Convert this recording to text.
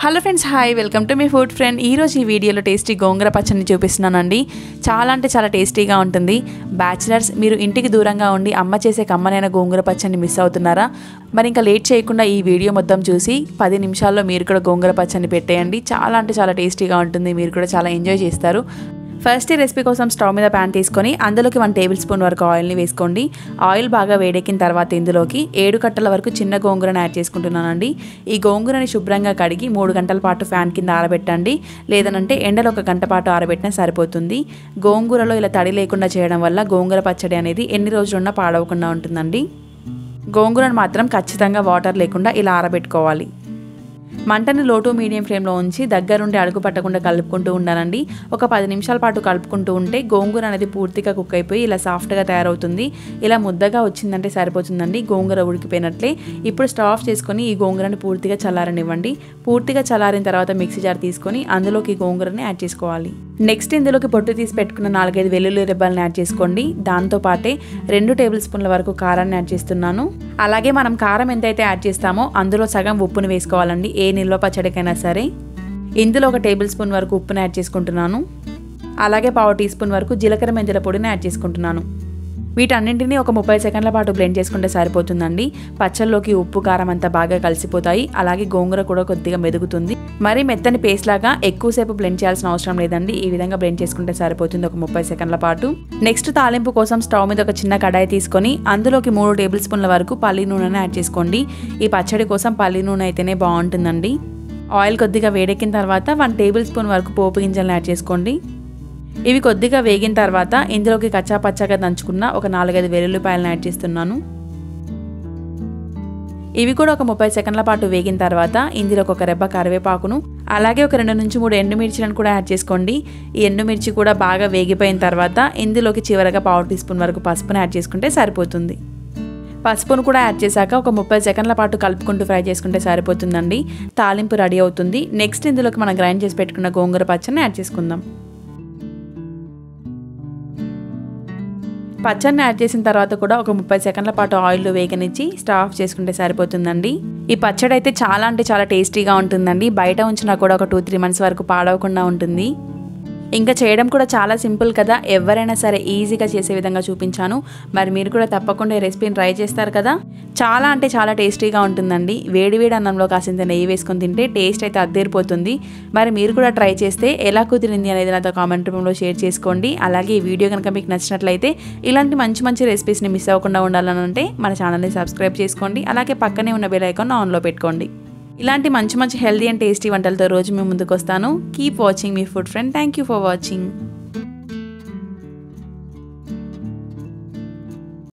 Hello friends, hi, welcome to my food friend. ఈరోజు ఈ వీడియోలో టేస్టీ గోంగూర పచ్చడిని చూపిస్తున్నానండి. చాలా అంటే చాలా టేస్టీగా ఉంటుంది. బ్యాచిలర్స్, మీరు ఇంటికి దూరంగా ఉండి అమ్మ చేసే కమ్మనైన గోంగూర పచ్చడిని మిస్ అవుతున్నారా? మరి ఇంకా లేట్ చేయకుండా ఈ వీడియో మొత్తం చూసి 10 నిమిషాల్లో మీరు కూడా గోంగూర పచ్చడిని పెట్టేయండి. చాలా అంటే చాలా టేస్టీగా ఉంటుంది. మీరు కూడా చాలా ఎంజాయ్ చేస్తారు. ఫస్ట్ ఈ రెసిపీ కోసం స్టవ్ మీద ప్యాన్ తీసుకొని అందులోకి 1 టేబుల్ స్పూన్ వరకు ఆయిల్ని వేసుకోండి. ఆయిల్ బాగా వేడెక్కిన తర్వాత ఇందులోకి 7 కట్టల వరకు చిన్న గోంగూరను యాడ్ చేసుకుంటున్నానండి. ఈ గోంగూరని శుభ్రంగా కడిగి 3 గంటల పాటు ఫ్యాన్ కింద ఆరబెట్టండి. లేదనంటే ఎండలో 1 గంట పాటు ఆరబెట్టినా సరిపోతుంది. గోంగూరలో ఇలా తడి లేకుండా చేయడం వల్ల గోంగూర పచ్చడి అనేది ఎన్ని రోజులున్నా పాడవకుండా ఉంటుందండి. గోంగూరను మాత్రం ఖచ్చితంగా వాటర్ లేకుండా ఇలా ఆరబెట్టుకోవాలి. మంటని లో టు మీడియం ఫ్లేమ్లో ఉంచి దగ్గరుండి అడుగు పట్టకుండా కలుపుకుంటూ ఉండాలండి. ఒక 10 నిమిషాల పాటు కలుపుకుంటూ ఉంటే గోంగూర అనేది పూర్తిగా కుక్ అయిపోయి ఇలా సాఫ్ట్గా తయారవుతుంది. ఇలా ముద్దగా వచ్చిందంటే సరిపోతుందండి. గోంగూర ఉడికిపోయినట్లే. ఇప్పుడు స్టవ్ ఆఫ్ చేసుకొని ఈ గోంగూరని పూర్తిగా చల్లారనివ్వండి. పూర్తిగా చల్లారిన తర్వాత మిక్సీ జార్ తీసుకొని అందులోకి గోంగూరని యాడ్ చేసుకోవాలి. నెక్స్ట్ ఇందులోకి పొట్టు తీసి పెట్టుకున్న 4-5 వెల్లుల్లి రెబ్బలను యాడ్ చేసుకోండి. దాంతోపాటే 2 టేబుల్ స్పూన్ల వరకు కారాన్ని యాడ్ చేస్తున్నాను. అలాగే మనం కారం ఎంతైతే యాడ్ చేస్తామో అందులో సగం ఉప్పుని వేసుకోవాలండి. ఏ నిల్వ పచ్చడికైనా సరే. ఇందులో 1 టేబుల్ స్పూన్ వరకు ఉప్పుని యాడ్ చేసుకుంటున్నాను. అలాగే 1/2 టీ స్పూన్ వరకు జీలకర్ర మెంతుల పొడిని యాడ్ చేసుకుంటున్నాను. వీటన్నింటినీ ఒక 30 సెకండ్ల పాటు బ్లెండ్ చేసుకుంటే సరిపోతుందండి. పచ్చళ్ళలోకి ఉప్పు కారం అంతా బాగా కలిసిపోతాయి. అలాగే గోంగూర కూడా కొద్దిగా మెదుగుతుంది. మరి మెత్తని పేస్ట్ లాగా ఎక్కువసేపు బ్లెండ్ చేయాల్సిన అవసరం లేదండి. ఈ విధంగా బ్లెండ్ చేసుకుంటే సరిపోతుంది ఒక 30 సెకండ్ల పాటు. నెక్స్ట్ తాలింపు కోసం స్టవ్ మీద ఒక చిన్న కడాయి తీసుకొని అందులోకి 3 టేబుల్ స్పూన్ల వరకు పల్లి నూనెను యాడ్ చేసుకోండి. ఈ పచ్చడి కోసం పల్లి నూనె అయితేనే బాగుంటుందండి. ఆయిల్ కొద్దిగా వేడెక్కిన తర్వాత 1 టేబుల్ స్పూన్ వరకు పోపు గింజలను యాడ్ చేసుకోండి. ఇవి కొద్దిగా వేగిన తర్వాత ఇందులోకి కచ్చా పచ్చగా దంచుకున్న ఒక 4-5 వెల్లుల్లిపాయలను యాడ్ చేస్తున్నాను. ఇవి కూడా ఒక 30 సెకండ్ల పాటు వేగిన తర్వాత ఇందులో ఒక రెబ్బ కరివేపాకును అలాగే ఒక 2 నుంచి 3 ఎండుమిర్చిలను కూడా యాడ్ చేసుకోండి. ఈ ఎండుమిర్చి కూడా బాగా వేగిపోయిన తర్వాత ఇందులోకి చివరగా 1/2 టీ స్పూన్ వరకు పసుపును యాడ్ చేసుకుంటే సరిపోతుంది. పసుపును కూడా యాడ్ చేశాక ఒక 30 సెకండ్ల పాటు కలుపుకుంటూ ఫ్రై చేసుకుంటే సరిపోతుందండి. తాలింపు రెడీ అవుతుంది. నెక్స్ట్ ఇందులోకి మనం గ్రైండ్ చేసి పెట్టుకున్న గోంగూర పచ్చడిని యాడ్ చేసుకుందాం. పచ్చడిని యాడ్ చేసిన తర్వాత కూడా ఒక 30 సెకండ్ల పాటు ఆయిల్లో వేగనిచ్చి స్టవ్ ఆఫ్ చేసుకుంటే సరిపోతుందండి. ఈ పచ్చడి అయితే చాలా అంటే చాలా టేస్టీగా ఉంటుందండి. బయట ఉంచినా కూడా ఒక 2-3 మంత్స్ వరకు పాడవకుండా ఉంటుంది. ఇంకా చేయడం కూడా చాలా సింపుల్ కదా. ఎవరైనా సరే ఈజీగా చేసే విధంగా చూపించాను. మరి మీరు కూడా తప్పకుండా ఈ రెసిపీని ట్రై చేస్తారు కదా. చాలా అంటే చాలా టేస్టీగా ఉంటుందండి. వేడివేడి అన్నంలో కాసింత నెయ్యి వేసుకొని తింటే టేస్ట్ అయితే అద్దరిపోతుంది. మరి మీరు కూడా ట్రై చేస్తే ఎలా కుదిరింది అనేది నాతో కామెంట్ రూమ్లో షేర్ చేసుకోండి. అలాగే ఈ వీడియో కనుక మీకు నచ్చినట్లయితే ఇలాంటి మంచి మంచి రెసిపీస్ని మిస్ అవ్వకుండా ఉండాలని అంటే మన ఛానల్ని సబ్స్క్రైబ్ చేసుకోండి. అలాగే పక్కనే ఉన్న బెల్ ఐకాన్ ఆన్లో పెట్టుకోండి. ఇలాంటి మంచి మంచి హెల్దీ అండ్ టేస్టీ వంటలతో రోజు మేము ముందుకు వస్తాను. Keep watching me food friend. Thank you for watching.